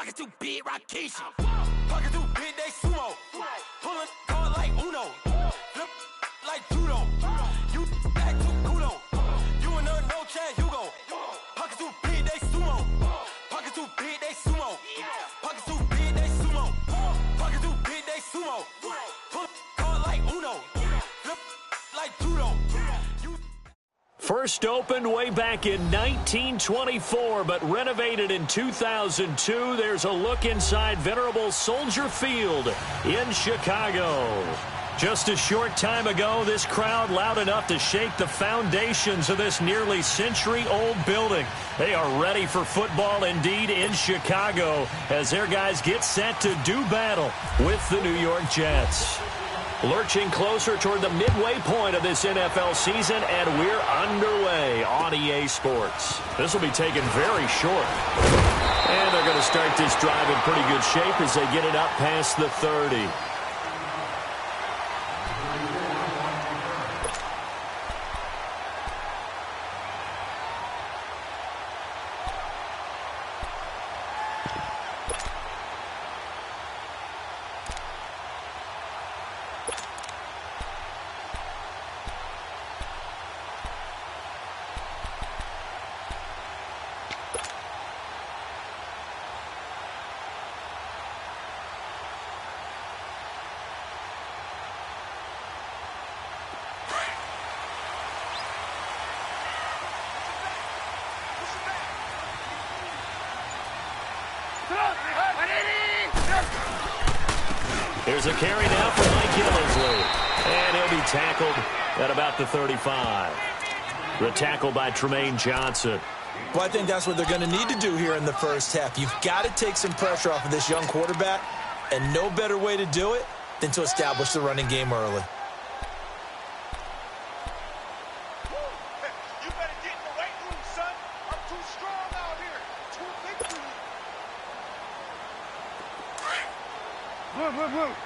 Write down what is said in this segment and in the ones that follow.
Pocket too big, Rakeisha. Pocket too big, they sumo. Pulling guard like Uno. Flip like judo. You act too kudo. You and her, no chance, you go. Pocket too big, they sumo. Pocket too big, they sumo. Pocket too big, they sumo. Pocket too big, they sumo. Pull guard like Uno. Flip like judo. First opened way back in 1924, but renovated in 2002. There's a look inside venerable Soldier Field in Chicago. Just a short time ago, this crowd loud enough to shake the foundations of this nearly century-old building. They are ready for football indeed in Chicago as their guys get set to do battle with the New York Jets. Lurching closer toward the midway point of this NFL season, and we're underway on EA Sports. This will be taken very short. And they're going to start this drive in pretty good shape as they get it up past the 30. There's a carry now for Mike Gillisley. And he'll be tackled at about the 35. The tackle by Tremaine Johnson. Well, I think that's what they're going to need to do here in the first half. You've got to take some pressure off of this young quarterback, and no better way to do it than to establish the running game early. You better get in the weight room, son. I'm too strong out here. Too big for you. Move.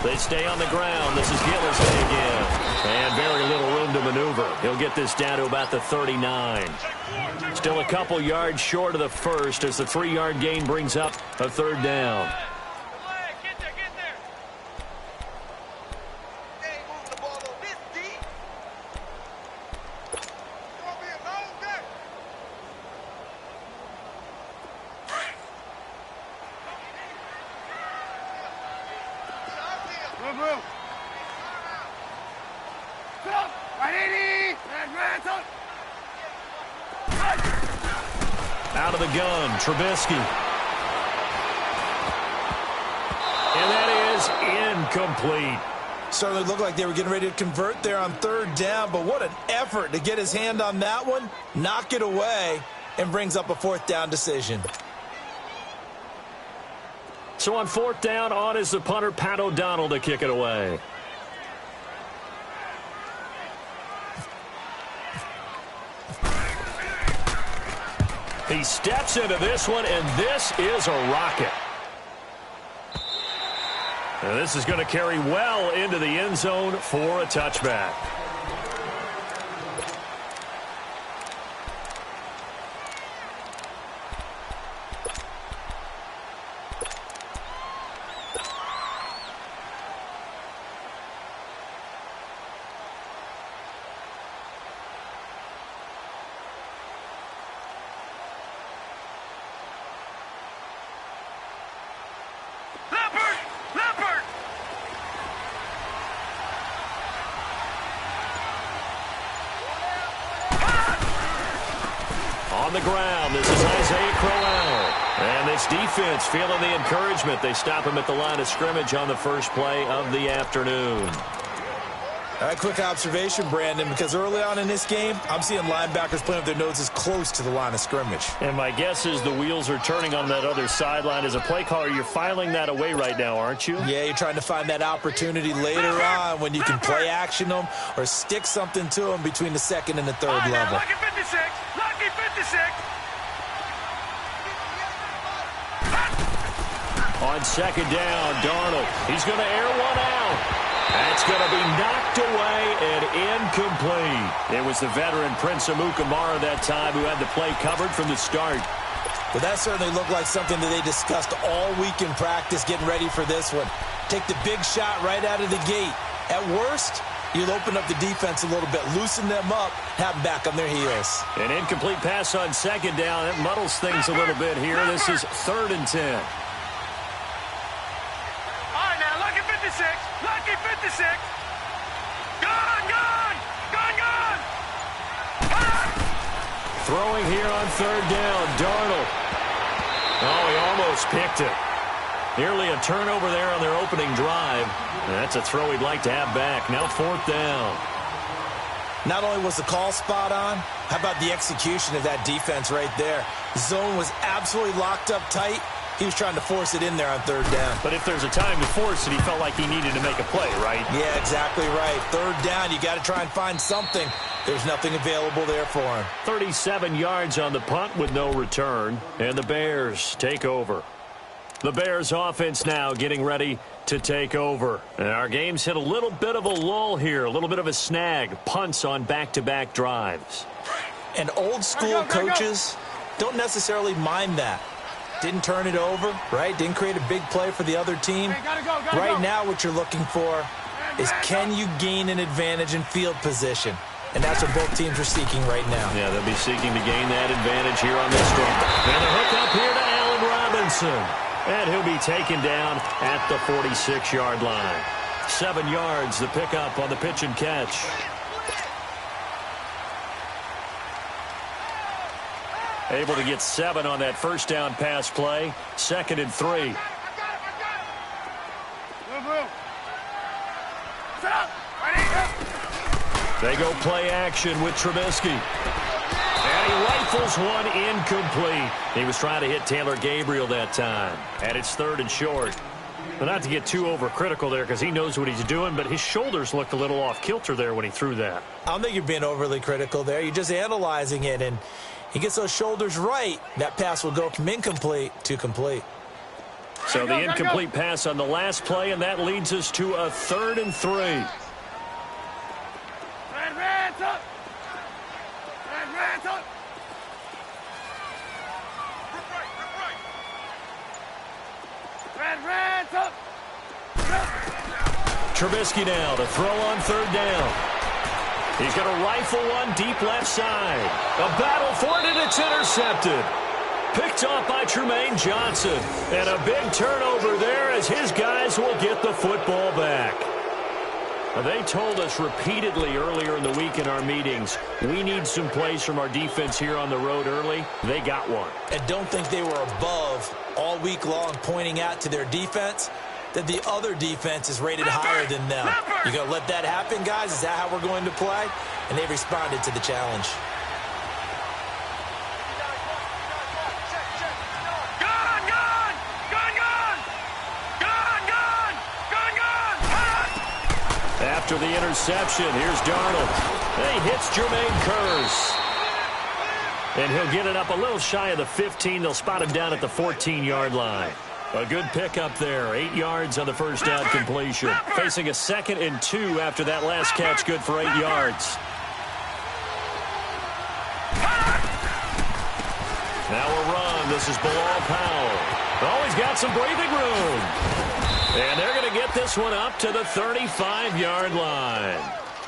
They stay on the ground. This is Gillisley again. And very little room to maneuver. He'll get this down to about the 39. Still a couple yards short of the first as the 3-yard gain brings up a third down. Out of the gun, Trubisky. And that is incomplete. Certainly looked like they were getting ready to convert there on third down, but what an effort to get his hand on that one, knock it away, and brings up a fourth down decision. So on fourth down, on is the punter, Pat O'Donnell, to kick it away. He steps into this one, and this is a rocket. And this is going to carry well into the end zone for a touchback. On the ground, this is Isaiah Crowell. And this defense feeling the encouragement. They stop him at the line of scrimmage on the first play of the afternoon. All right, quick observation, Brandon, because early on in this game, I'm seeing linebackers playing with their noses close to the line of scrimmage. And my guess is the wheels are turning on that other sideline. As a play caller, you're filing that away right now, aren't you? Yeah, you're trying to find that opportunity later on when you can play action them or stick something to them between the second and the third level. Lucky 56. Lucky 56. On second down, Darnold. He's going to air one out. That's going to be knocked away and incomplete. It was the veteran Prince Amukamara that time who had the play covered from the start. Well, that certainly looked like something that they discussed all week in practice, getting ready for this one. Take the big shot right out of the gate. At worst, you'll open up the defense a little bit, loosen them up, have them back on their heels. An incomplete pass on second down. That muddles things a little bit here. This is 3rd and 10. All right, now, lucky 56. Lucky 56. Gone, gone, gone, gone. Throwing here on 3rd down, Darnold. Oh, he almost picked it. Nearly a turnover there on their opening drive. And that's a throw he'd like to have back. Now 4th down. Not only was the call spot on, how about the execution of that defense right there? Zone was absolutely locked up tight. He was trying to force it in there on 3rd down. But if there's a time to force it, he felt like he needed to make a play, right? Yeah, exactly right. 3rd down, you got to try and find something. There's nothing available there for him. 37 yards on the punt with no return. And the Bears take over. The Bears offense now getting ready to take over. And our game's hit a little bit of a lull here, a little bit of a snag. Punts on back-to-back drives. And old school coaches don't necessarily mind that. Didn't turn it over, right? Didn't create a big play for the other team. Right now what you're looking for is, can you gain an advantage in field position? And that's what both teams are seeking right now. Yeah, they'll be seeking to gain that advantage here on this drive. And the hook up here to Allen Robinson. And he'll be taken down at the 46-yard line. 7 yards, the pickup on the pitch and catch. Able to get 7 on that first down pass play. 2nd and 3. They go play action with Trubisky. And he rifles one incomplete. He was trying to hit Taylor Gabriel that time. And it's 3rd and short. But not to get too overcritical there because he knows what he's doing, but his shoulders looked a little off kilter there when he threw that. I don't think you're being overly critical there. You're just analyzing it, and he gets those shoulders right. That pass will go from incomplete to complete. So the incomplete pass on the last play, and that leads us to a 3rd and 3. Trubisky now to throw on 3rd down. He's going to rifle one deep left side. A battle for it, and it's intercepted. Picked off by Tremaine Johnson. And a big turnover there as his guys will get the football back. They told us repeatedly earlier in the week in our meetings, we need some plays from our defense here on the road early. They got one. And don't think they were above all week long pointing out to their defense that the other defense is rated higher than them. You going to let that happen, guys? Is that how we're going to play? And they responded to the challenge. After the interception, here's Darnold. He hits Jermaine Kearse. And he'll get it up a little shy of the 15. They'll spot him down at the 14-yard line. A good pickup there. 8 yards on the first down completion. Facing a 2nd and 2 after that last catch, good for 8 yards. Now a run. This is Bilal Powell. Oh, he's got some breathing room. And they're going to get this one up to the 35-yard line.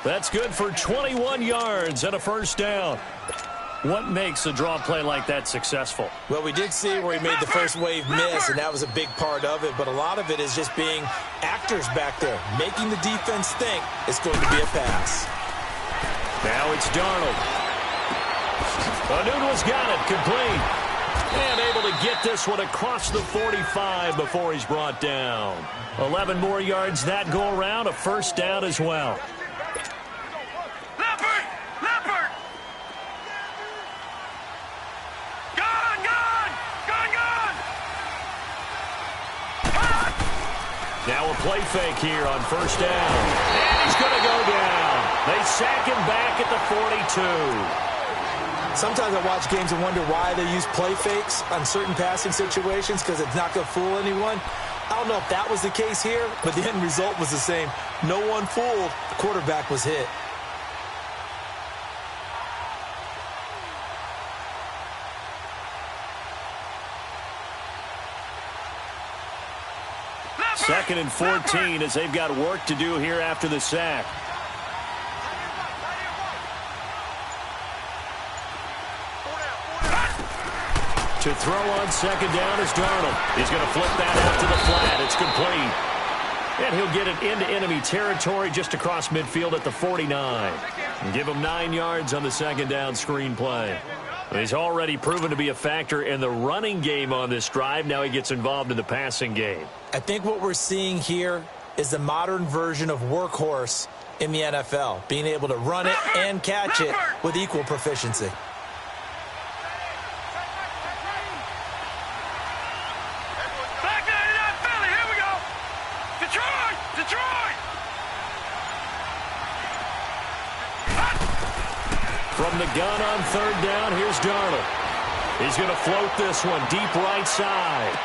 That's good for 21 yards and a first down. What makes a draw play like that successful? Well, we did see where he made the first wave miss, and that was a big part of it. But a lot of it is just being actors back there, making the defense think it's going to be a pass. Now it's Darnold. Anuno's got it, complete. And able to get this one across the 45 before he's brought down. 11 more yards that go around, a first down as well. Now a play fake here on first down. And he's going to go down. They sack him back at the 42. Sometimes I watch games and wonder why they use play fakes on certain passing situations, because it's not going to fool anyone. I don't know if that was the case here, but the end result was the same. No one fooled. The quarterback was hit. Second and 14 as they've got work to do here after the sack. To throw on second down is Darnold. He's going to flip that out to the flat. It's complete. And he'll get it into enemy territory just across midfield at the 49. And give him 9 yards on the second down screen play. He's already proven to be a factor in the running game on this drive. Now he gets involved in the passing game. I think what we're seeing here is the modern version of workhorse in the NFL, being able to run it and catch it with equal proficiency. From the gun on third down, here's Darnold. He's going to float this one deep right side.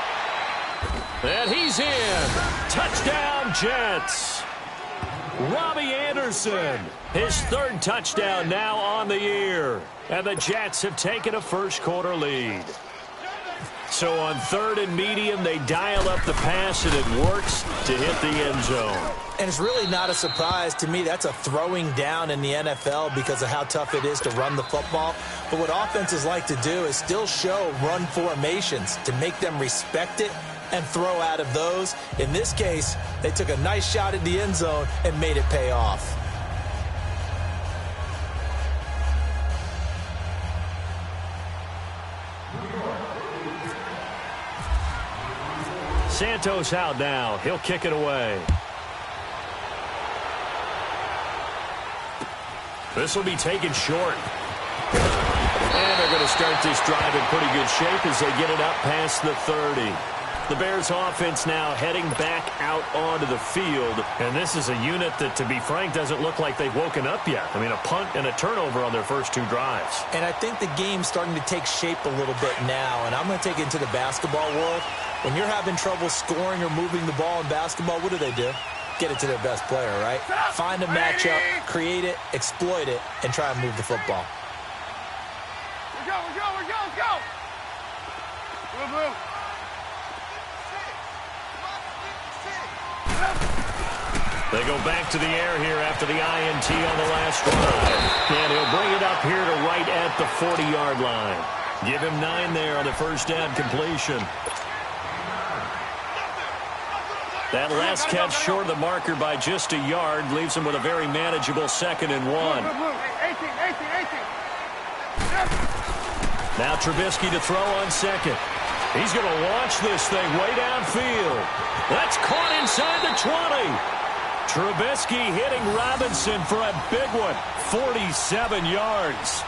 And he's in. Touchdown, Jets. Robbie Anderson, his third touchdown now on the year. And the Jets have taken a first-quarter lead. So on third and medium, they dial up the pass, and it works to hit the end zone. And it's really not a surprise to me. That's a throwing down in the NFL because of how tough it is to run the football. But what offenses like to do is still show run formations to make them respect it and throw out of those. In this case, they took a nice shot at the end zone and made it pay off. Santos out now. He'll kick it away. This will be taken short. And they're going to start this drive in pretty good shape as they get it up past the 30. The Bears offense now heading back out onto the field. And this is a unit that, to be frank, doesn't look like they've woken up yet. I mean, a punt and a turnover on their first 2 drives. And I think the game's starting to take shape a little bit now. And I'm going to take it into the basketball world. When you're having trouble scoring or moving the ball in basketball, what do? Get it to their best player, right? Find a matchup, create it, exploit it, and try and move the football. We're go, let's go! Blue. They go back to the air here after the INT on the last drive. And he'll bring it up here to right at the 40-yard line. Give him 9 there on the first down completion. That last catch short of the marker by just a yard leaves him with a very manageable 2nd and 1. Now Trubisky to throw on second. He's going to launch this thing way downfield. That's caught inside the 20. Trubisky hitting Robinson for a big one, 47 yards.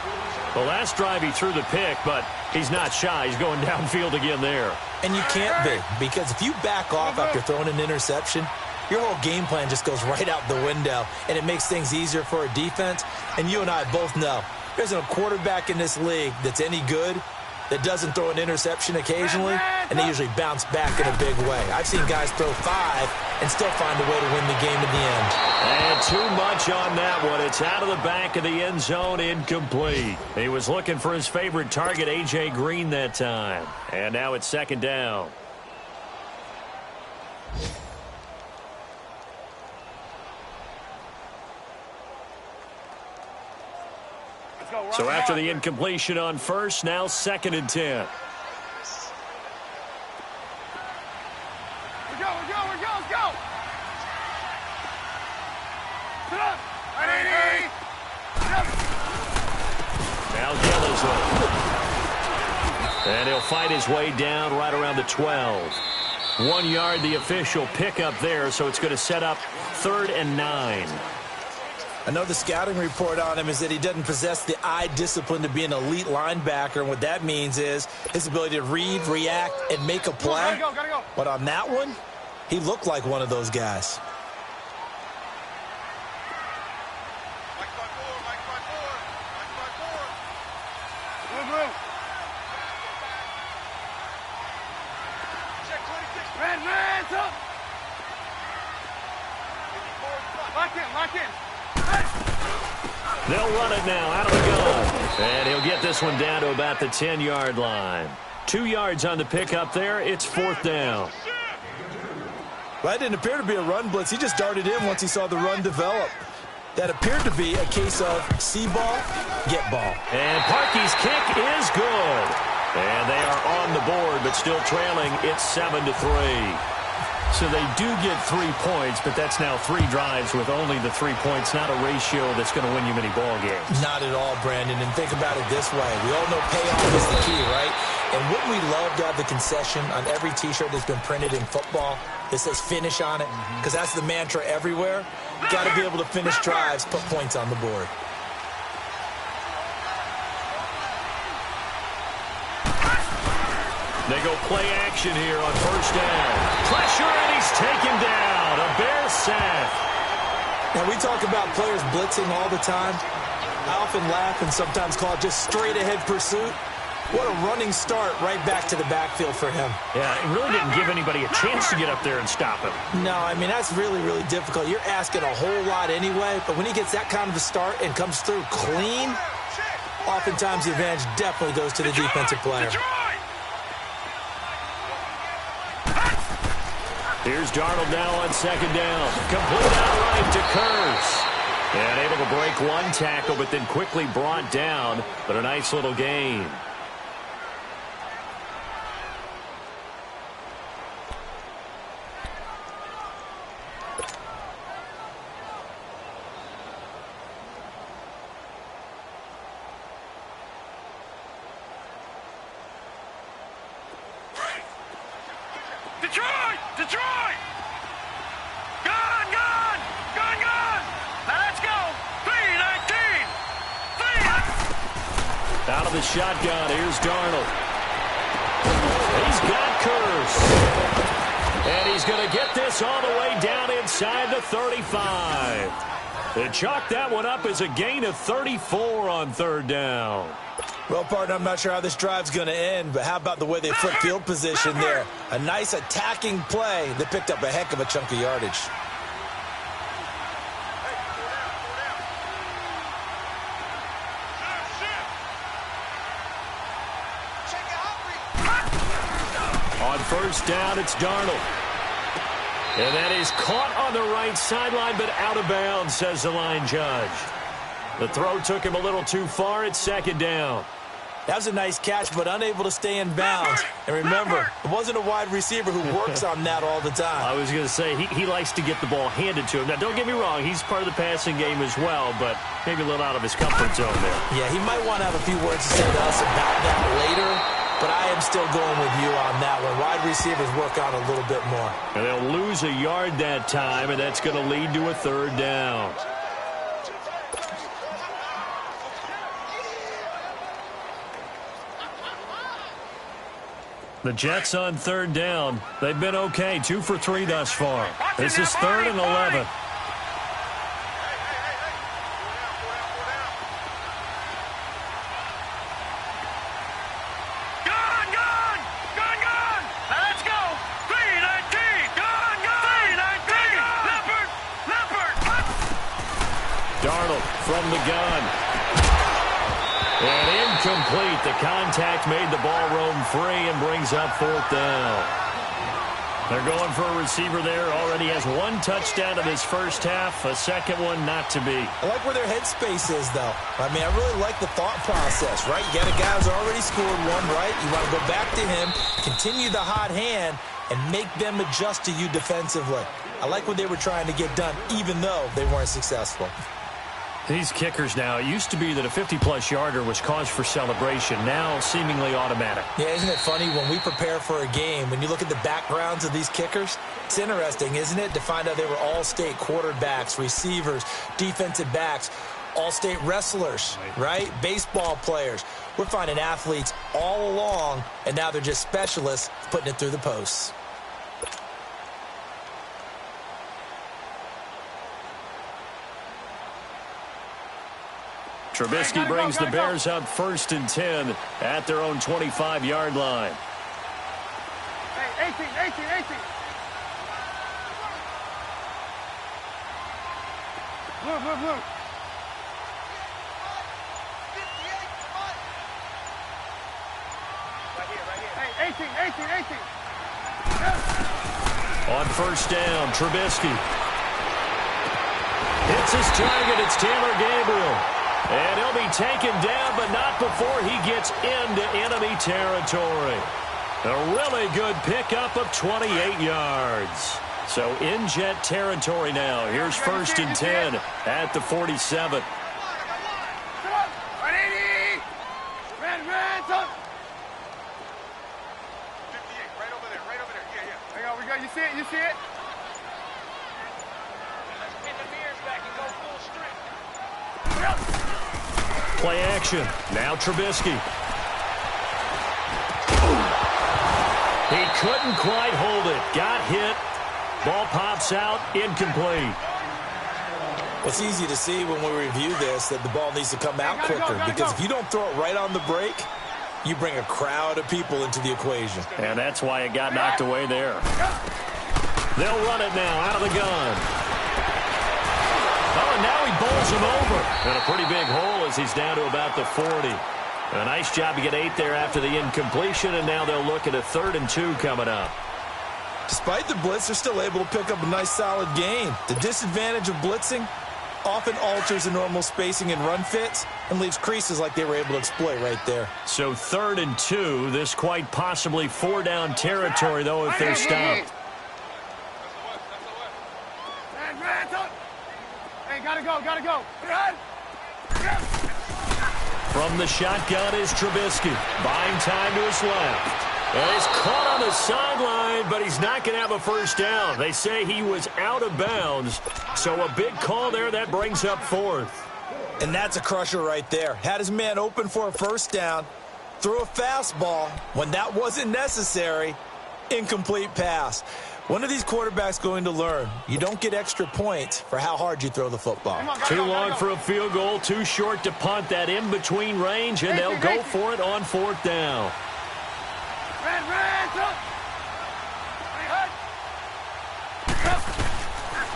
The last drive he threw the pick, but he's not shy. He's going downfield again there. And you can't be, because if you back off after throwing an interception, your whole game plan just goes right out the window, and it makes things easier for a defense. And you and I both know there's a quarterback in this league that's any good that doesn't throw an interception occasionally, and they usually bounce back in a big way. I've seen guys throw 5 and still find a way to win the game in the end. And too much on that one. It's out of the back of the end zone, incomplete. He was looking for his favorite target, A.J. Green, that time. And now it's 2nd down. So after the incompletion on first, now 2nd and 10. Let's go. Sit up. Now Gillis. And he'll fight his way down right around the 12. 1 yard, the official pickup there, so it's going to set up 3rd and 9. I know the scouting report on him is that he doesn't possess the eye discipline to be an elite linebacker, and what that means is his ability to read, react, and make a play. Gotta go. But on that one, he looked like one of those guys. Blue. Red, up. They'll run it now out of the gun. And he'll get this one down to about the 10-yard line. 2 yards on the pickup there. It's 4th down. Well, that didn't appear to be a run blitz. He just darted in once he saw the run develop. That appeared to be a case of see ball, get ball. And Parkey's kick is good. And they are on the board, but still trailing. It's 7-3. So they do get 3 points, but that's now 3 drives with only the 3 points, not a ratio that's going to win you many ball games. Not at all, Brandon. And think about it this way. We all know payoff is the key, right? And wouldn't we love to have the concession on every T-shirt that's been printed in football that says finish on it? Because that's the mantra everywhere. Got to be able to finish drives, put points on the board. They go play action here on 1st down. Pressure, and he's taken down. A Bear sack. Now, we talk about players blitzing all the time. I often laugh and sometimes call it just straight-ahead pursuit. What a running start right back to the backfield for him. Yeah, it really didn't give anybody a chance to get up there and stop him. No, I mean, that's really, really difficult. You're asking a whole lot anyway, but when he gets that kind of a start and comes through clean, oftentimes the advantage definitely goes to the defensive player. Here's Darnold now on 2nd down. Complete outright to Kurz. And able to break one tackle, but then quickly brought down. But a nice little gain. Detroit! Detroit! Gone! Gone! Gone! Gone! Now let's go! 3-19! Out of the shotgun, here's Darnold. He's got Kurz. And he's going to get this all the way down inside the 35. They chalk that one up as a gain of 34 on 3rd down. Well, partner, I'm not sure how this drive's going to end, but how about the way they flip field position there? A nice attacking play that picked up a heck of a chunk of yardage. On 1st down, it's Darnold. And that is caught on the right sideline, but out of bounds, says the line judge. The throw took him a little too far. It's 2nd down. That was a nice catch, but unable to stay in bounds. And remember, it wasn't a wide receiver who works on that all the time. I was going to say, he likes to get the ball handed to him. Now, don't get me wrong. He's part of the passing game as well, but maybe a little out of his comfort zone there. Yeah, he might want to have a few words to say to us about that later, but I am still going with you on that one. Wide receivers work on a little bit more. And they'll lose a yard that time, and that's going to lead to a 3rd down. The Jets on 3rd down. They've been okay, 2 for 3 thus far. This is 3rd and 11. Gone! Gone! Gone! Gone! Now let's go! 3-19! Gone! Gone! 3-19! Leopard! Leopard! Darnold from the gun. And incomplete. The contact made the ball roam free and brings up 4th down. They're going for a receiver there. Already has 1 touchdown in his first half. A second one not to be. I like where their headspace is, though. I mean, I really like the thought process, right? You got a guy who's already scored one, right? You want to go back to him, continue the hot hand, and make them adjust to you defensively. I like what they were trying to get done, even though they weren't successful. These kickers now, it used to be that a 50-plus yarder was cause for celebration. Now, seemingly automatic. Yeah, isn't it funny when we prepare for a game, when you look at the backgrounds of these kickers, it's interesting, isn't it, to find out they were all-state quarterbacks, receivers, defensive backs, all-state wrestlers, right? Baseball players. We're finding athletes all along, and now they're just specialists putting it through the posts. Trubisky brings the Bears up 1st and 10 at their own 25-yard line. Hey, 18. Move, move, move. Hey, 18, 18, 18. On first down, Trubisky. Hits his target. It's Taylor Gabriel. And he'll be taken down, but not before he gets into enemy territory. A really good pickup of 28 yards. So in Jet territory now. Here's first and 10 at the 47. You see it? You see it? Get the mirrors back and go full strength. Play action. Now Trubisky. He couldn't quite hold it. Got hit. Ball pops out. Incomplete. It's easy to see when we review this that the ball needs to come out quicker because if you don't throw it right on the break, you bring a crowd of people into the equation. And that's why it got knocked away there. They'll run it now out of the gun. Oh, and now he bowls him over. And a pretty big hole as he's down to about the 40. A nice job to get 8 there after the incompletion, and now they'll look at a 3rd and 2 coming up. Despite the blitz, they're still able to pick up a nice solid gain. The disadvantage of blitzing often alters the normal spacing and run fits and leaves creases like they were able to exploit right there. So 3rd and 2, this quite possibly 4-down territory, though, if they're stopped. Hey, gotta go, gotta go. From the shotgun is Trubisky. Buying time to his left. And he's caught on the sideline, but he's not going to have a first down. They say he was out of bounds. So a big call there. That brings up 4th. And that's a crusher right there. Had his man open for a first down. Threw a fastball when that wasn't necessary. Incomplete pass. When are these quarterbacks going to learn? You don't get extra points for how hard you throw the football. Too long for a field goal, too short to punt. That in-between range, and they'll go for it on 4th down.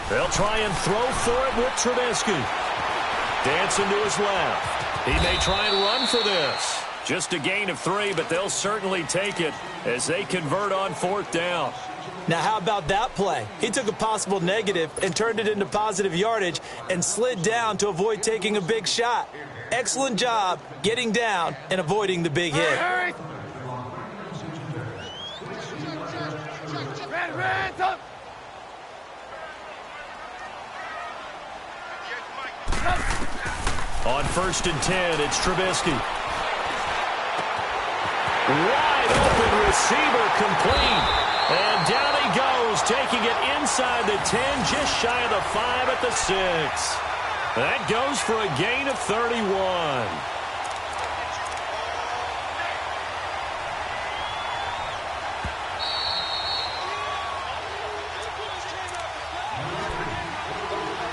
They'll try and throw for it with Trubisky. Dancing to his left. He may try and run for this. Just a gain of 3, but they'll certainly take it as they convert on 4th down. Now, how about that play? He took a possible negative and turned it into positive yardage and slid down to avoid taking a big shot. Excellent job getting down and avoiding the big hit. On 1st and 10, it's Trubisky. Wide open receiver complete. And down he goes, taking it inside the 10, just shy of the 5 at the 6. That goes for a gain of 31.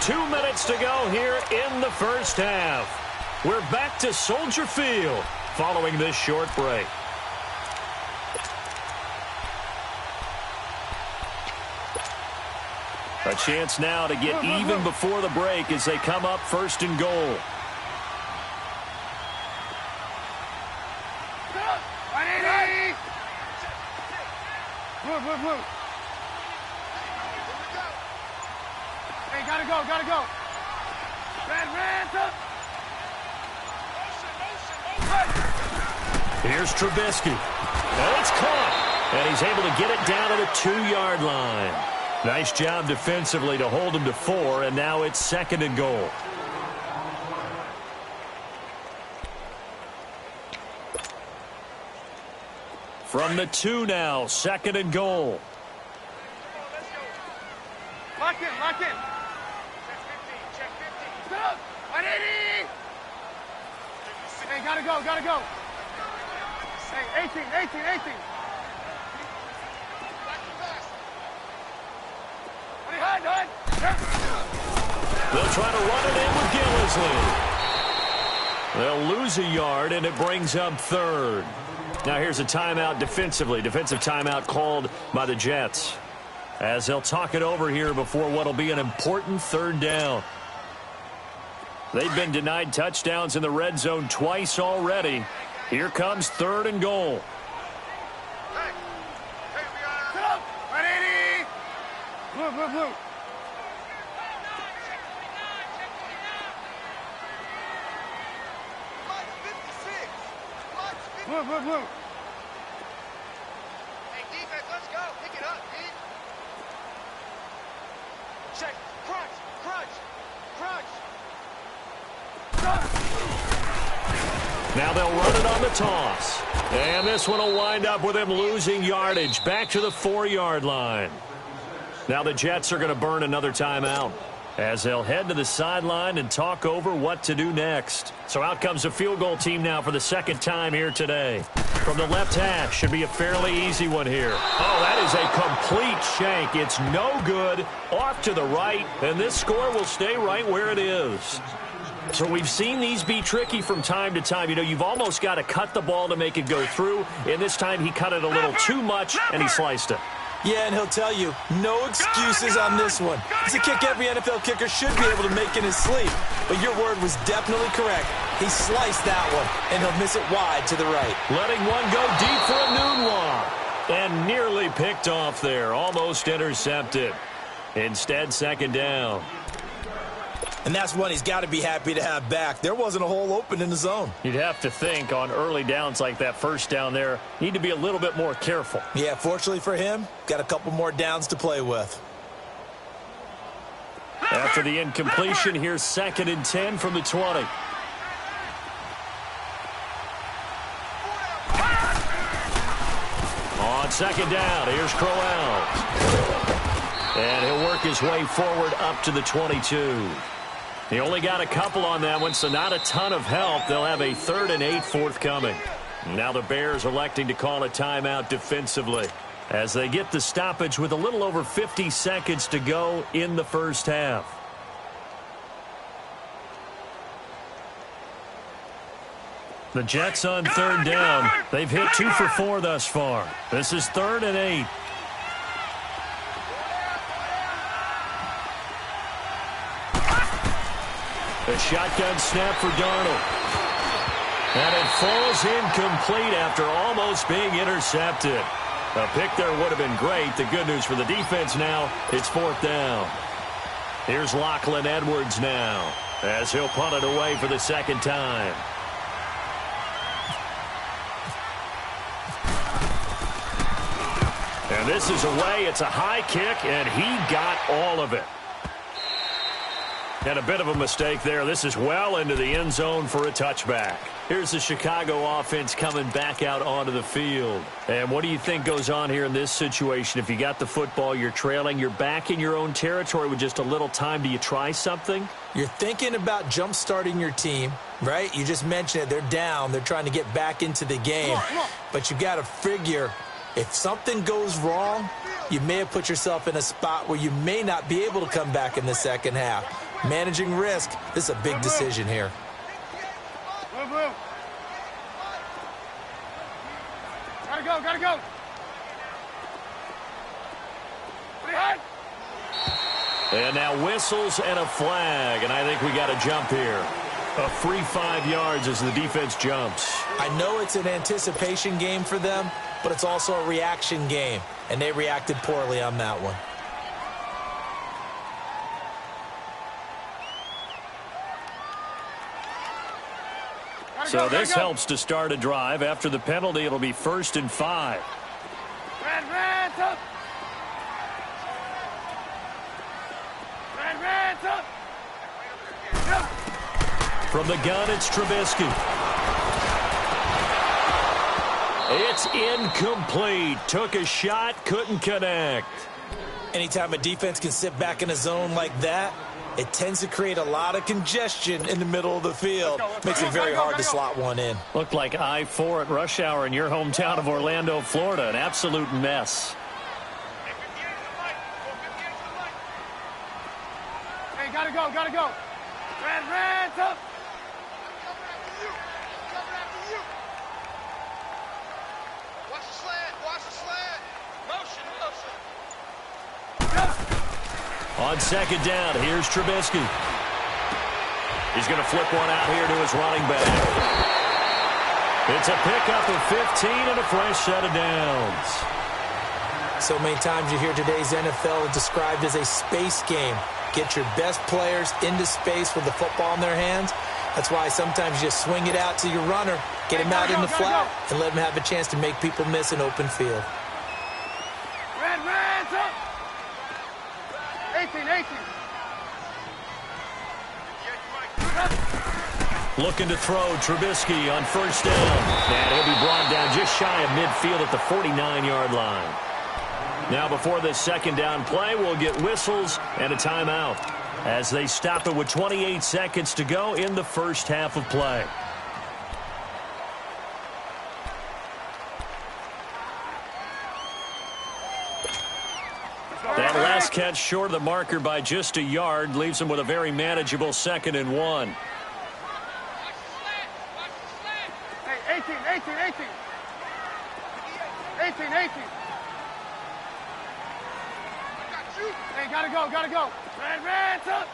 Two minutes to go here in the first half. We're back to Soldier Field following this short break. A chance now to get even before the break as they come up 1st and goal. Move. Hey, gotta go, gotta go. Here's Trubisky. And it's caught. And he's able to get it down to the 2-yard line. Nice job defensively to hold him to 4, and now it's 2nd and goal. From the 2 now, 2nd and goal. Lock in. Check 15. Stop! 180! Hey, gotta go. Hey, 18. They'll try to run it in with Gillisley. They'll lose a yard, and it brings up 3rd. Now here's a timeout defensively. Defensive timeout called by the Jets, as they'll talk it over here before what will be an important 3rd down. They've been denied touchdowns in the red zone twice already. Here comes 3rd and goal. Sit up. 180. Blue, blue, blue. Blue, blue, blue. Hey, defense, let's go. Pick it up, dude. Check. Crunch, crunch, crunch. Now they'll run it on the toss. And this one will wind up with him losing yardage back to the 4-yard line. Now the Jets are going to burn another timeout as they'll head to the sideline and talk over what to do next. So out comes the field goal team now for the 2nd time here today. From the left hash, should be a fairly easy one here. Oh, that is a complete shank. It's no good. Off to the right, and this score will stay right where it is. So we've seen these be tricky from time to time. You know, you've almost got to cut the ball to make it go through, and this time he cut it a little too much, and he sliced it. Yeah, and he'll tell you, no excuses on this one. It's a kick every NFL kicker should be able to make in his sleep. But your word was definitely correct. He sliced that one, and he'll miss it wide to the right. Letting one go deep for a noon walk. And nearly picked off there. Almost intercepted. Instead, 2nd down. And that's one he's got to be happy to have back. There wasn't a hole open in the zone. You'd have to think on early downs like that 1st down there, need to be a little bit more careful. Yeah, fortunately for him, got a couple more downs to play with. After the incompletion, here's 2nd and 10 from the 20. On 2nd down, here's Crowell. And he'll work his way forward up to the 22. He only got a couple on that one, so not a ton of help. They'll have a 3rd and 8 forthcoming. Now the Bears electing to call a timeout defensively as they get the stoppage with a little over 50 seconds to go in the 1st half. The Jets on 3rd down. They've hit 2 for 4 thus far. This is 3rd and 8. A shotgun snap for Darnold. And it falls incomplete after almost being intercepted. A pick there would have been great. The good news for the defense now, it's 4th down. Here's Lachlan Edwards now as he'll punt it away for the 2nd time. And this is away. It's a high kick, and he got all of it. And a bit of a mistake there. This is well into the end zone for a touchback. Here's the Chicago offense coming back out onto the field. And what do you think goes on here in this situation? If you got the football, you're trailing, you're back in your own territory with just a little time. Do you try something? You're thinking about jump-starting your team, right? You just mentioned it. They're down. They're trying to get back into the game. But you got to figure if something goes wrong, you may have put yourself in a spot where you may not be able to come back in the 2nd half. Managing risk, this is a big decision here. Blue, blue. Gotta go, gotta go. Behind. And now whistles and a flag, and I think we got a jump here. A free 5 yards as the defense jumps. I know it's an anticipation game for them, but it's also a reaction game, and they reacted poorly on that one. So this helps to start a drive. After the penalty, it'll be 1st and 5. Red, up. Red, up. From the gun, it's Trubisky. It's incomplete. Took a shot, couldn't connect. Anytime a defense can sit back in a zone like that, it tends to create a lot of congestion in the middle of the field. Makes it very hard to slot one in. Looked like I-4 at rush hour in your hometown of Orlando, Florida. An absolute mess. Hey, gotta go, gotta go. Red, up. Watch the slant, watch the slant. Motion, motion. On 2nd down, here's Trubisky. He's going to flip one out here to his running back. It's a pickup of 15 and a fresh set of downs. So many times you hear today's NFL described as a space game. Get your best players into space with the football in their hands. That's why sometimes you just swing it out to your runner, get him out in the flat, and let him have a chance to make people miss an open field. Red, up. 18. Looking to throw Trubisky on first down. And he'll be brought down just shy of midfield at the 49-yard line. Now before this second down play, we'll get whistles and a timeout as they stop it with 28 seconds to go in the first half of play. That last catch short of the marker by just a yard leaves him with a very manageable 2nd and 1. Hey, 18. 18. Hey, gotta go. Red, up.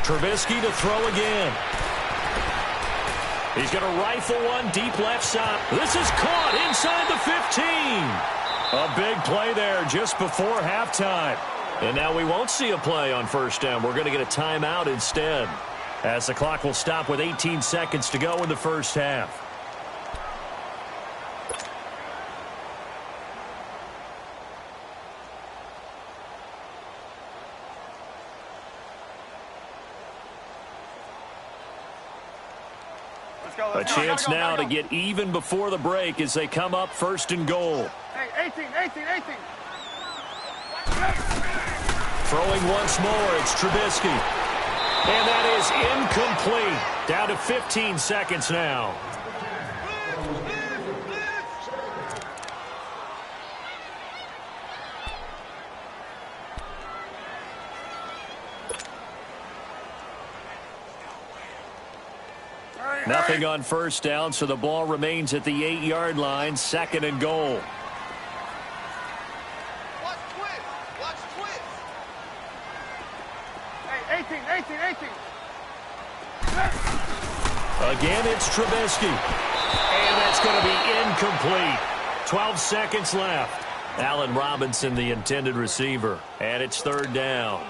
Trubisky to throw again. He's going to rifle one deep left side. This is caught inside the 15. A big play there just before halftime. And now we won't see a play on first down. We're going to get a timeout instead, as the clock will stop with 18 seconds to go in the first half. A chance now to get even before the break as they come up 1st and goal. Hey, 18. Throwing once more, it's Trubisky. And that is incomplete. Down to 15 seconds now. Nothing on first down, so the ball remains at the 8-yard line, 2nd and goal. Watch twist. Hey, 18. Again, it's Trubisky. And that's going to be incomplete. 12 seconds left. Allen Robinson, the intended receiver. And it's 3rd down.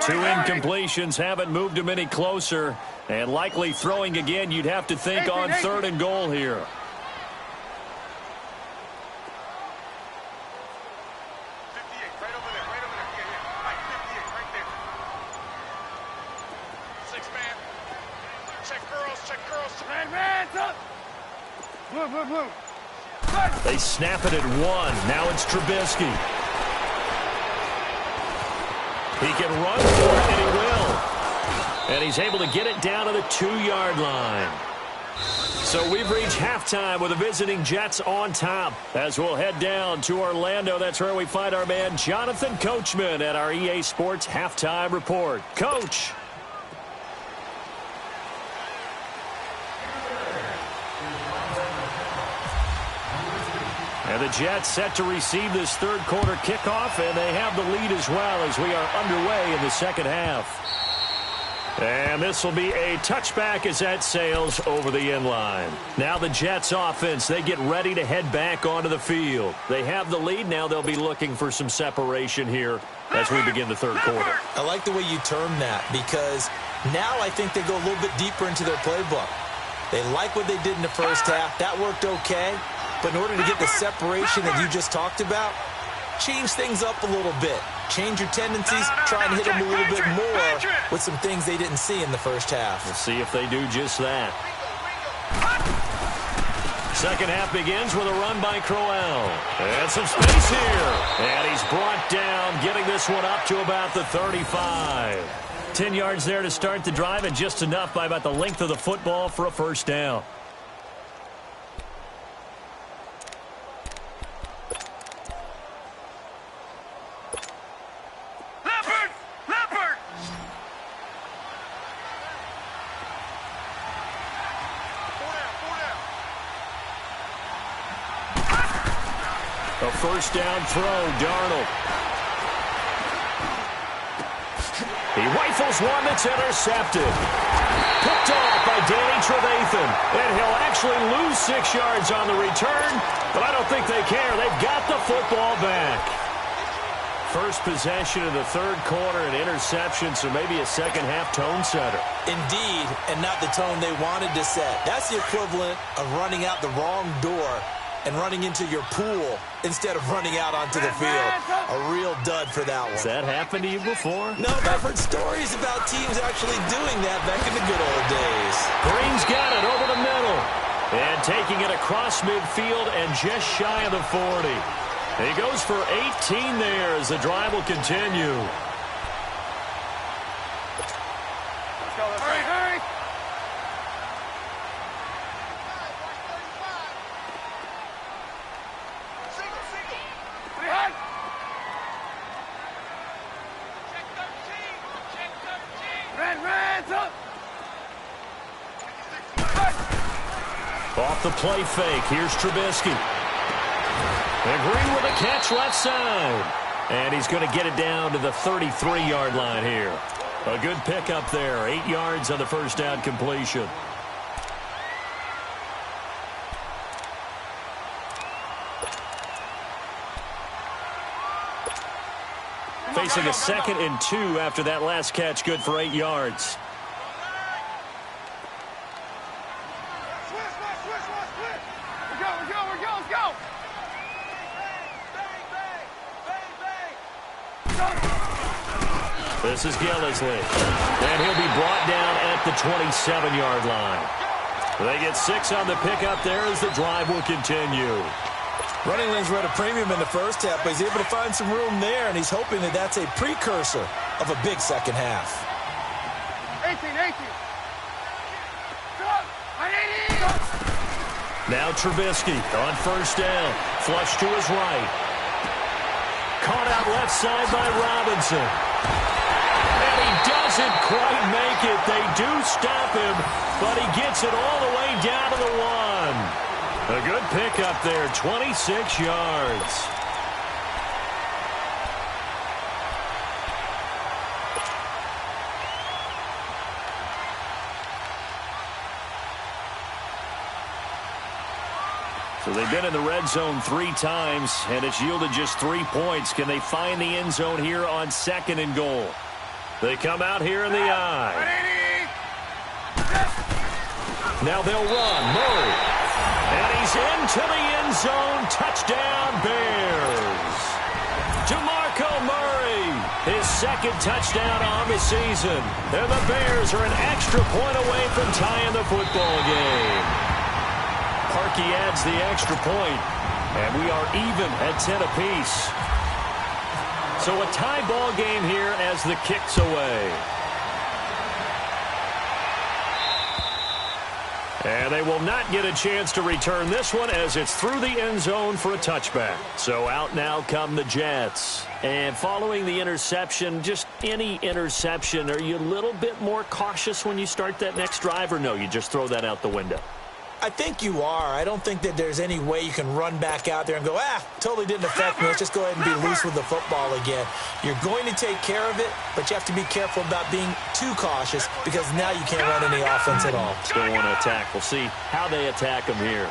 Two incompletions haven't moved him any closer. And likely throwing again, you'd have to think on 3rd and goal here. 58, right over there. Yeah. Right, 58, right there. 6-man. Check girls. Red, up. Blue. They snap it at 1. Now it's Trubisky. He can run for it, and he will. And he's able to get it down to the 2-yard line. So we've reached halftime with the visiting Jets on top. As we'll head down to Orlando, that's where we find our man Jonathan Coachman at our EA Sports Halftime Report. Coach. And the Jets set to receive this third quarter kickoff, and they have the lead as well as we are underway in the second half. And this will be a touchback as that sails over the end line. Now the Jets offense, they get ready to head back onto the field. They have the lead. Now they'll be looking for some separation here as we begin the third quarter. I like the way you term that, because now I think they go a little bit deeper into their playbook. They like what they did in the first half. That worked okay. But in order to get the separation that you just talked about, change things up a little bit. Change your tendencies, try and hit them a little bit more with some things they didn't see in the first half. We'll see if they do just that. Second half begins with a run by Crowell. And some space here. And he's brought down, getting this one up to about the 35. 10 yards there to start the drive, and just enough by about the length of the football for a first down. A first down throw, Darnold. He rifles one that's intercepted. Picked off by Danny Trevathan. And he'll actually lose 6 yards on the return, but I don't think they care. They've got the football back. First possession of the third quarter, an interception, so maybe a second-half tone setter. Indeed, and not the tone they wanted to set. That's the equivalent of running out the wrong door and running into your pool instead of running out onto the field. A real dud for that one. Has that happened to you before? No, but I've heard stories about teams actually doing that back in the good old days. Green's got it over the middle. And taking it across midfield and just shy of the 40. He goes for 18 there as the drive will continue. Let's go. Hurry, hurry. Off the play fake, here's Trubisky. And Green with a catch left side. And he's going to get it down to the 33-yard line here. A good pickup there, 8 yards on the first down completion. Facing a 2nd and 2 after that last catch, good for 8 yards. This is Gillisley. And he'll be brought down at the 27-yard line. They get 6 on the pickup there as the drive will continue. Running lanes were at a premium in the first half, but he's able to find some room there, and he's hoping that that's a precursor of a big second half. 18. Now Trubisky on first down. Flush to his right. Caught out left side by Robinson. And he doesn't quite make it. They do stop him, but he gets it all the way down to the 1. A good pickup there, 26 yards. So they've been in the red zone 3 times, and it's yielded just 3 points. Can they find the end zone here on 2nd and goal? They come out here in the I. Now they'll run. Murray. And he's into the end zone. Touchdown, Bears. DeMarco Murray, his 2nd touchdown on the season. And the Bears are an extra point away from tying the football game. Parkey adds the extra point, and we are even at 10 apiece. So a tie ball game here as the kick's away. And they will not get a chance to return this one as it's through the end zone for a touchback. So out now come the Jets. And following the interception, just any interception, are you a little bit more cautious when you start that next drive, or no, you just throw that out the window? I think you are. I don't think that there's any way you can run back out there and go, totally didn't affect me. Let's just go ahead and be loose with the football again. You're going to take care of it, but you have to be careful about being too cautious because now you can't run any offense at all. Still want to attack. We'll see how they attack them here.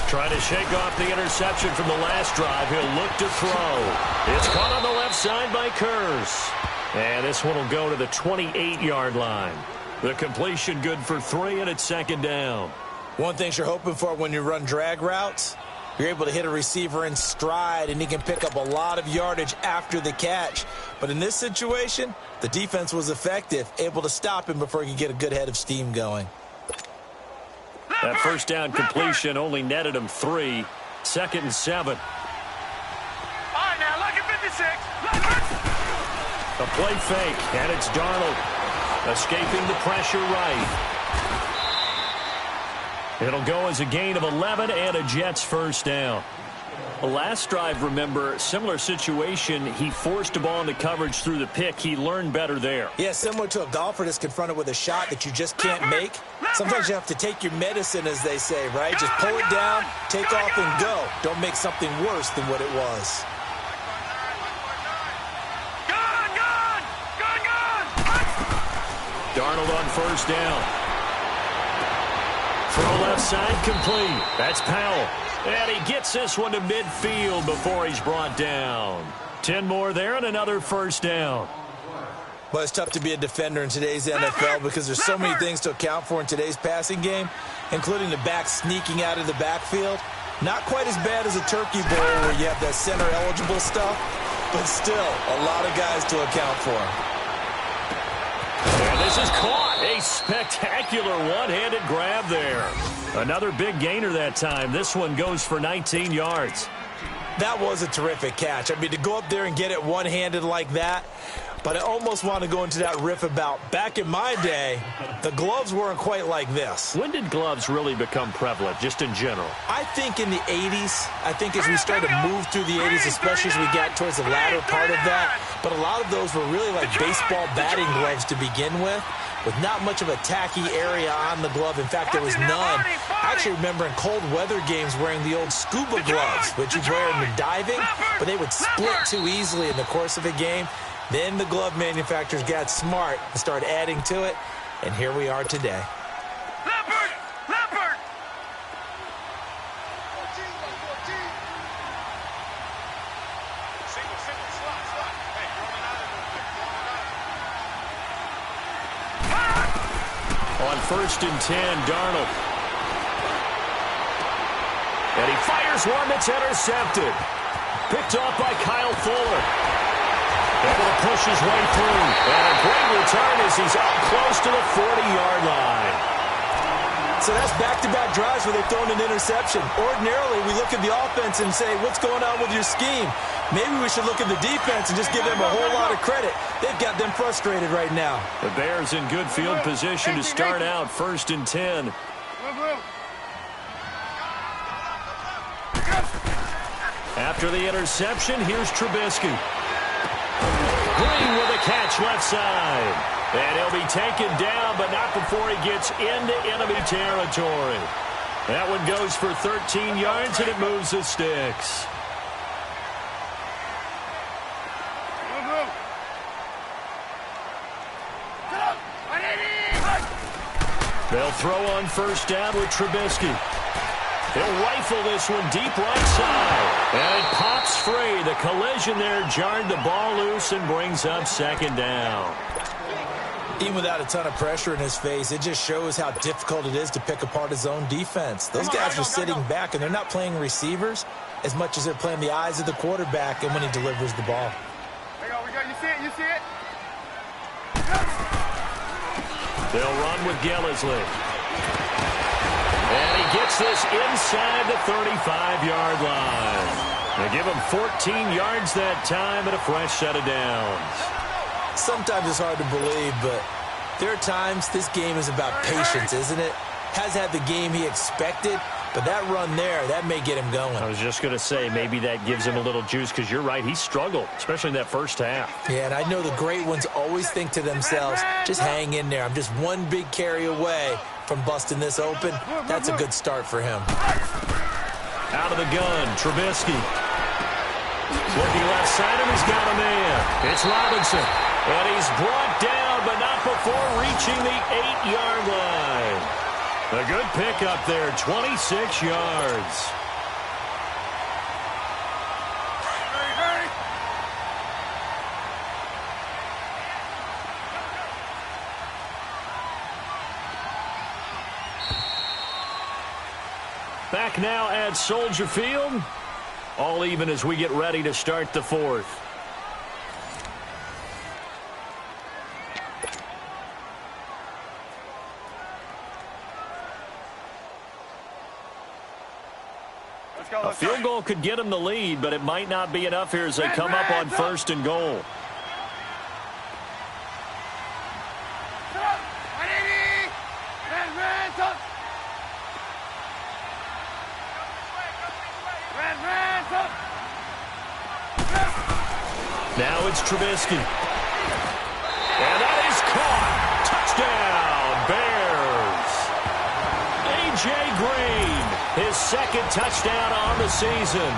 Trying to shake off the interception from the last drive. He'll look to throw. It's caught on the left side by Kurz. And this one will go to the 28-yard line. The completion good for 3, and it's 2nd down. One thing you're hoping for when you run drag routes, you're able to hit a receiver in stride, and he can pick up a lot of yardage after the catch. But in this situation, the defense was effective, able to stop him before he could get a good head of steam going. That first down completion only netted him 3. 2nd and 7. All right, now, look at 56. A play fake, and it's Darnold escaping the pressure right. It'll go as a gain of 11 and a Jets first down. The last drive, remember, similar situation. He forced a ball into coverage through the pick. He learned better there. Yeah, similar to a golfer that's confronted with a shot that you just can't make. Sometimes you have to take your medicine, as they say, right? Just pull it down, take off, and go. Don't make something worse than what it was. Darnold on first down. Throw left side complete. That's Powell. And he gets this one to midfield before he's brought down. 10 more there and another first down. Well, it's tough to be a defender in today's NFL because there's so many things to account for in today's passing game, including the back sneaking out of the backfield. Not quite as bad as a turkey bowl where you have that center-eligible stuff, but still a lot of guys to account for. And this is caught. A spectacular one-handed grab there. Another big gainer that time. This one goes for 19 yards. That was a terrific catch. I mean, to go up there and get it one-handed like that, but I almost want to go into that riff about back in my day, the gloves weren't quite like this. When did gloves really become prevalent, just in general? I think in the 80s. I think as we started to move through the 80s, especially as we got towards the latter part of that. But a lot of those were really like baseball batting gloves to begin with not much of a tacky area on the glove. In fact, there was none. I actually remember in cold weather games wearing the old scuba gloves, which you wear in the diving, but they would split too easily in the course of a game. Then the glove manufacturers got smart and started adding to it, and here we are today. Leopard! Leopard! On first and 10, Darnold. And he fires one that's intercepted. Picked off by Kyle Fuller. Able to push his way through. And a great return as he's up close to the 40-yard line. So that's back-to-back drives where they've thrown an interception. Ordinarily, we look at the offense and say, what's going on with your scheme? Maybe we should look at the defense and just give them a whole lot of credit. They've got them frustrated right now. The Bears in good field position to start out first and 10. After the interception, here's Trubisky. Green with a catch left side. And he'll be taken down, but not before he gets into enemy territory. That one goes for 13 yards, and it moves the sticks. They'll throw on first down with Trubisky. They'll rifle this one deep right side. And it pops free. The collision there jarred the ball loose and brings up second down. Even without a ton of pressure in his face, it just shows how difficult it is to pick apart his own defense. Those guys are sitting back, and they're not playing receivers as much as they're playing the eyes of the quarterback and when he delivers the ball. We go. You see it? You see it? They'll run with Gillisley. And he gets this inside the 35-yard line. They give him 14 yards that time and a fresh set of downs. Sometimes it's hard to believe, but there are times this game is about patience, isn't it? Has had the game he expected, but that run there, that may get him going. I was just going to say, maybe that gives him a little juice, because you're right, he struggled, especially in that first half. Yeah, and I know the great ones always think to themselves, just hang in there. I'm just one big carry away from busting this open. That's a good start for him. Out of the gun, Trubisky. Looking left side, and he's got a man. It's Robinson. And he's brought down, but not before reaching the 8-yard line. A good pickup there, 26 yards. Back now at Soldier Field. All even as we get ready to start the fourth. A field goal could get them the lead, but it might not be enough here as they come up on first and goal. Trubisky. And that is caught. Touchdown, Bears. A.J. Green, his second touchdown on the season.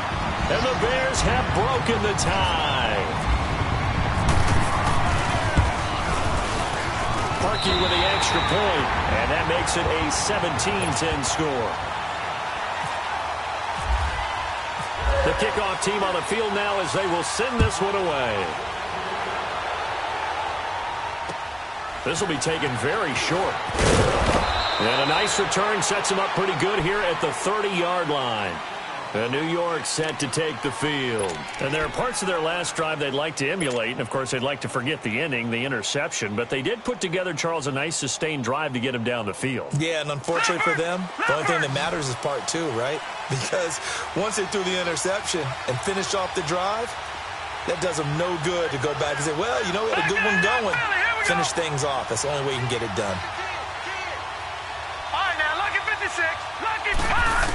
And the Bears have broken the tie. Parkey with the extra point, and that makes it a 17-10 score. The kickoff team on the field now as they will send this one away. This will be taken very short. And a nice return sets him up pretty good here at the 30-yard line. And New York set to take the field. And there are parts of their last drive they'd like to emulate. And, of course, they'd like to forget the ending, the interception. But they did put together, Charles, a nice sustained drive to get him down the field. Yeah, and unfortunately for them, the only thing that matters is part two, right? Because once they threw the interception and finished off the drive, that does them no good to go back and say, well, you know, we had a good one going. Finish things off. That's the only way you can get it done. All right, now, look at 56. Look at pass.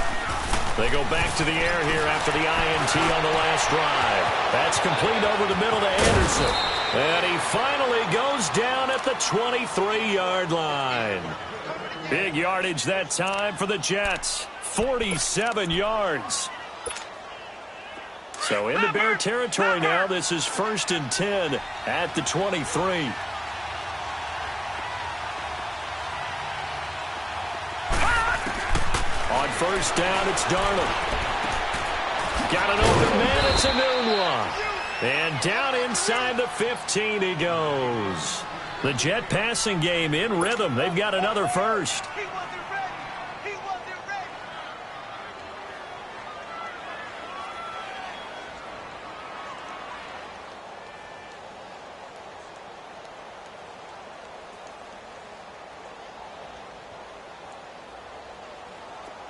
They go back to the air here after the INT on the last drive. That's complete over the middle to Anderson. And he finally goes down at the 23-yard line. Big yardage that time for the Jets. 47 yards. So into Bear territory now. This is 1st and 10 at the 23. On first down, it's Darnold. Got an open man, it's a noon one. And down inside the 15 he goes. The Jet passing game in rhythm. They've got another first.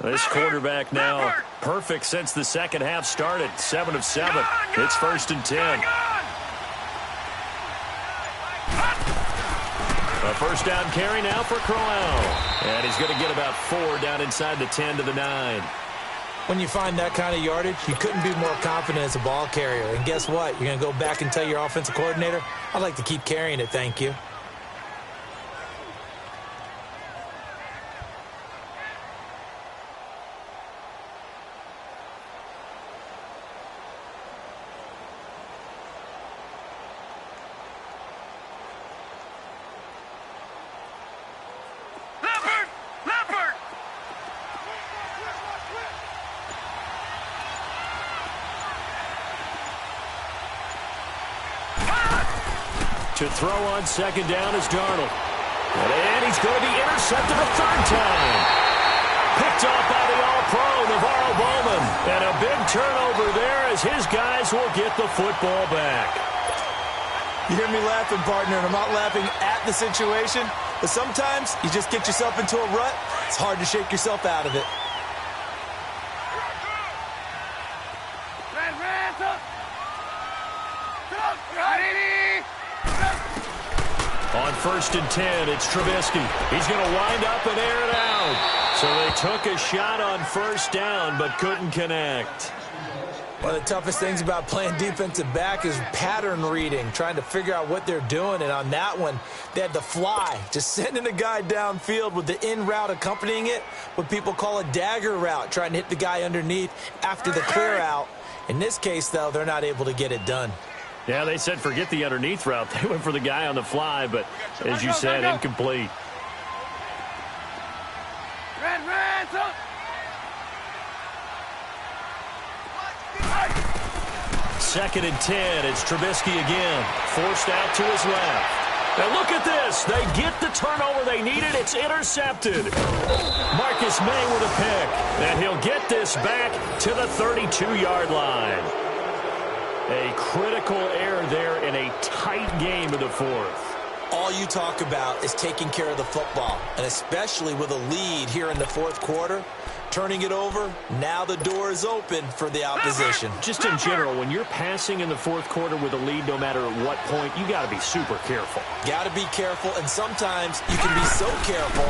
This quarterback now perfect since the second half started. 7 of 7. It's 1st and 10. A first down carry now for Crowell. And he's going to get about 4 down inside the 10 to the 9. When you find that kind of yardage, you couldn't be more confident as a ball carrier. And guess what? You're going to go back and tell your offensive coordinator, I'd like to keep carrying it, thank you. To throw on second down is Darnold. And he's going to be intercepted a third time. Picked off by the All-Pro, Navarro Bowman. And a big turnover there as his guys will get the football back. You hear me laughing, partner, and I'm not laughing at the situation, but sometimes you just get yourself into a rut. It's hard to shake yourself out of it. On 1st and 10, it's Trubisky. He's going to wind up and air it out. So they took a shot on first down, but couldn't connect. One of the toughest things about playing defensive back is pattern reading, trying to figure out what they're doing. And on that one, they had the fly, just sending a guy downfield with the in route accompanying it, what people call a dagger route, trying to hit the guy underneath after the clear out. In this case, though, they're not able to get it done. Yeah, they said forget the underneath route. They went for the guy on the fly, but as you said, incomplete. Second and 10, it's Trubisky again. Forced out to his left. Now look at this. They get the turnover they needed. It's intercepted. Marcus May with a pick. And he'll get this back to the 32-yard line. A critical error there in a tight game in the fourth. All you talk about is taking care of the football, and especially with a lead here in the fourth quarter. Turning it over, now the door is open for the opposition. Just in general, when you're passing in the fourth quarter with a lead, no matter at what point, you got to be super careful. Got to be careful, and sometimes you can be so careful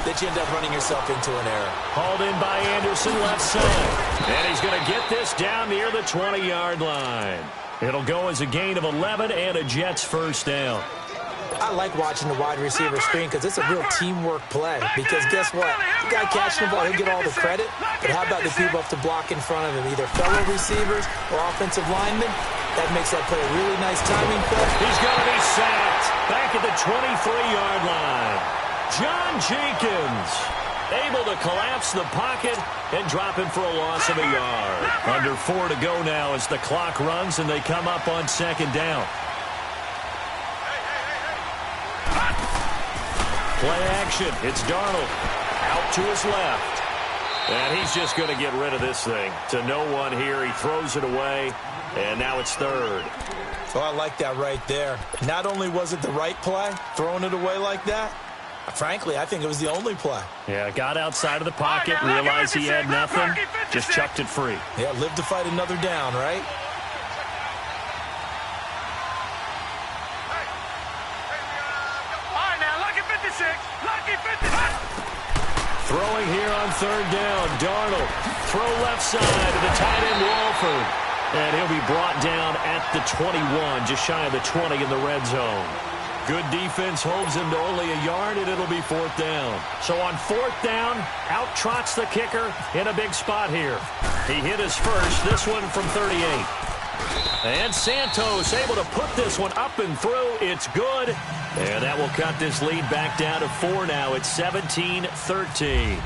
that you end up running yourself into an error. Hauled in by Anderson, left side. And he's going to get this down near the 20-yard line. It'll go as a gain of 11 and a Jets first down. I like watching the wide receiver screen because it's a real teamwork play. Because guess what? The guy catching the ball, he'll get all the credit. But how about the people have to block in front of him, either fellow receivers or offensive linemen? That makes that play a really nice timing play. He's going to be sacked back at the 23-yard line. John Jenkins able to collapse the pocket and drop him for a loss of a yard. Under 4 to go now as the clock runs and they come up on second down. Play action. It's Darnold out to his left. And he's just going to get rid of this thing. To no one here. He throws it away. And now it's third. So I like that right there. Not only was it the right play, throwing it away like that, frankly, I think it was the only play. Yeah, got outside of the pocket, realized he had nothing, just chucked it free. Yeah, live to fight another down, right? Throwing here on third down. Darnold. Throw left side to the tight end Walford. And he'll be brought down at the 21, just shy of the 20 in the red zone. Good defense holds him to only a yard, and it'll be fourth down. So on fourth down, out trots the kicker in a big spot here. He hit his first, this one from 38. And Santos able to put this one up and through. It's good. And that will cut this lead back down to 4 now. It's 17-13.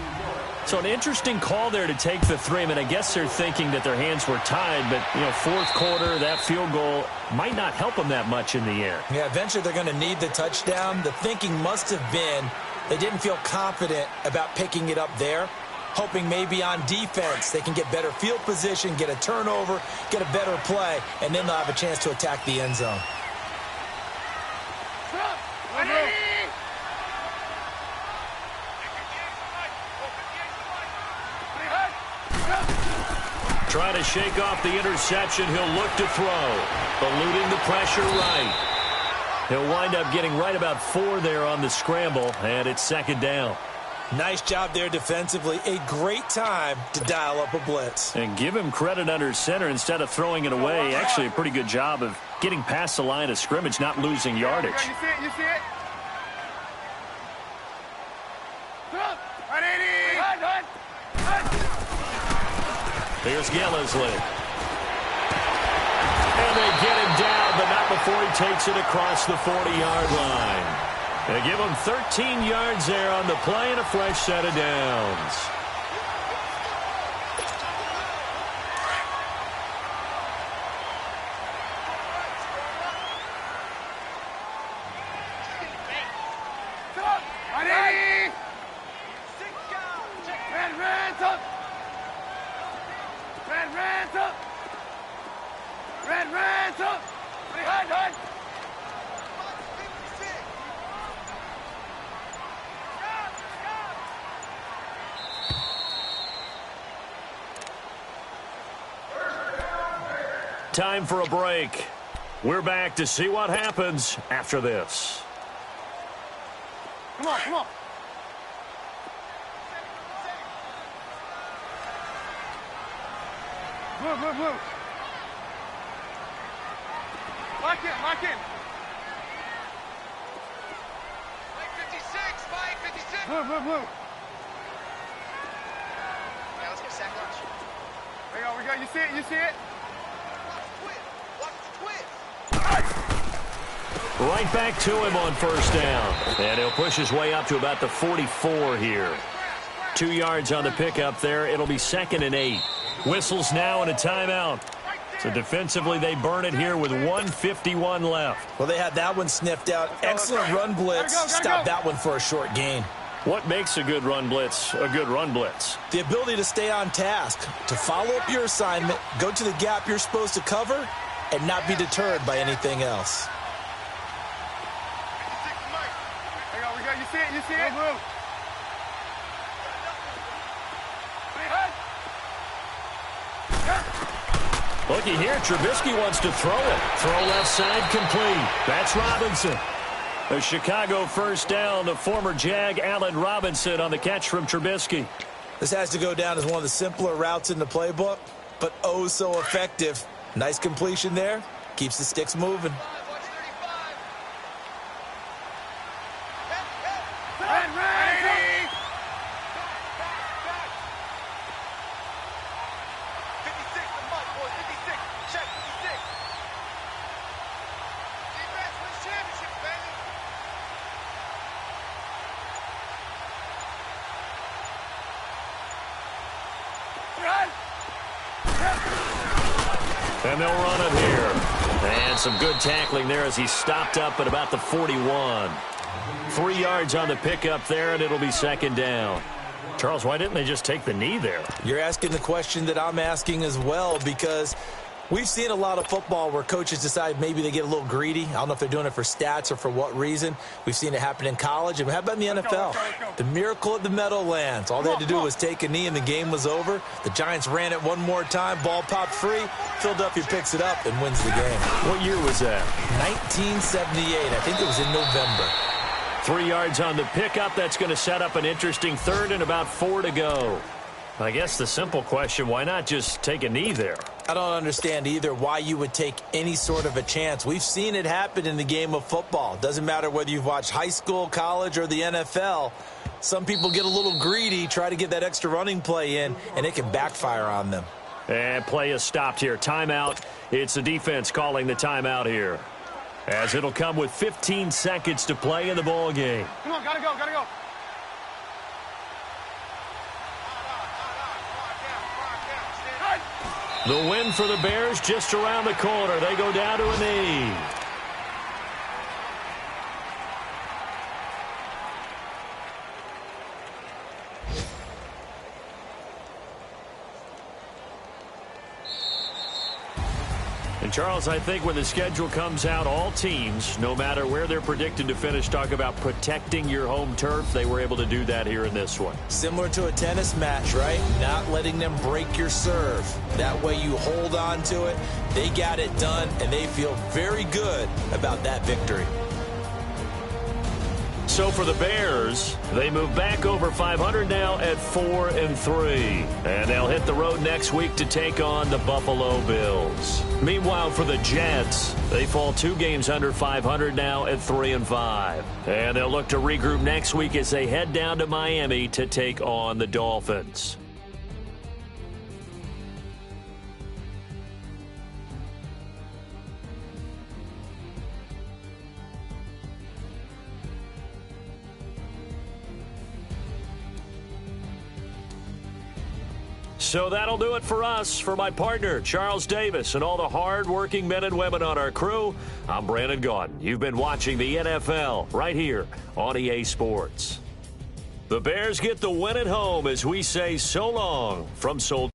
So an interesting call there to take the 3. I mean, I guess they're thinking that their hands were tied, but, you know, fourth quarter, that field goal might not help them that much in the air. Yeah, eventually they're going to need the touchdown. The thinking must have been they didn't feel confident about picking it up there, hoping maybe on defense they can get better field position, get a turnover, get a better play, and then they'll have a chance to attack the end zone. Trying to shake off the interception. He'll look to throw. Eluding the pressure right. He'll wind up getting right about 4 there on the scramble, and it's second down. Nice job there defensively. A great time to dial up a blitz. And give him credit under center instead of throwing it away. Actually, a pretty good job of getting past the line of scrimmage, not losing yardage. You see it? You see it? Here's Gillisley. And they get him down, but not before he takes it across the 40-yard line. They give him 13 yards there on the play and a fresh set of downs. Time for a break. We're back to see what happens after this. Come on, come on. Move, move, move. Lock in, lock in. Mike 56, Mike 56. Move, move, move. Yeah, let's get sack lunch. There you go, we go. You see it, you see it? Right back to him on first down. And he'll push his way up to about the 44 here. 2 yards on the pickup there. It'll be 2nd and 8. Whistles now and a timeout. So defensively they burn it here with 1:51 left. Well, they had that one sniffed out. Excellent run blitz. Stop that one for a short gain. What makes a good run blitz a good run blitz? The ability to stay on task, to follow up your assignment, go to the gap you're supposed to cover, and not be deterred by anything else. There you go, we go. You see it, you see it? Move. Looky here, Trubisky wants to throw it. Throw left side complete. That's Robinson. A Chicago first down to former Jag Allen Robinson on the catch from Trubisky. This has to go down as one of the simpler routes in the playbook, but oh so effective. Nice completion there, keeps the sticks moving. Watch 35. Ready. 56, the mud, boys. 56. Check, 56. Defense wins championships, baby. Run. And they'll run it here. And some good tackling there as he stopped up at about the 41. 3 yards on the pickup there, and it'll be second down. Charles, why didn't they just take the knee there? You're asking the question that I'm asking as well, because we've seen a lot of football where coaches decide maybe they get a little greedy. I don't know if they're doing it for stats or for what reason. We've seen it happen in college. And how about in the NFL? The miracle at the Meadowlands. All they had to do was take a knee and the game was over. The Giants ran it one more time. Ball popped free. Philadelphia picks it up and wins the game. What year was that? 1978. I think it was in November. 3 yards on the pickup. That's going to set up an interesting third and about 4 to go. I guess the simple question, why not just take a knee there? I don't understand either why you would take any sort of a chance. We've seen it happen in the game of football. Doesn't matter whether you've watched high school, college, or the NFL. Some people get a little greedy, try to get that extra running play in, and it can backfire on them. And play is stopped here. Timeout. It's the defense calling the timeout here, as it'll come with 15 seconds to play in the ball game. Come on, gotta go, gotta go. The win for the Bears just around the corner. They go down to a knee. And Charles, I think when the schedule comes out, all teams, no matter where they're predicted to finish, talk about protecting your home turf. They were able to do that here in this one. Similar to a tennis match, right? Not letting them break your serve. That way you hold on to it. They got it done, and they feel very good about that victory. So for the Bears, they move back over 500 now at 4-3. And they'll hit the road next week to take on the Buffalo Bills. Meanwhile, for the Jets, they fall 2 games under 500 now at 3-5. And they'll look to regroup next week as they head down to Miami to take on the Dolphins. So that'll do it for us. For my partner, Charles Davis, and all the hard-working men and women on our crew, I'm Brandon Gaudin. You've been watching the NFL right here on EA Sports. The Bears get the win at home as we say so long from Soldier.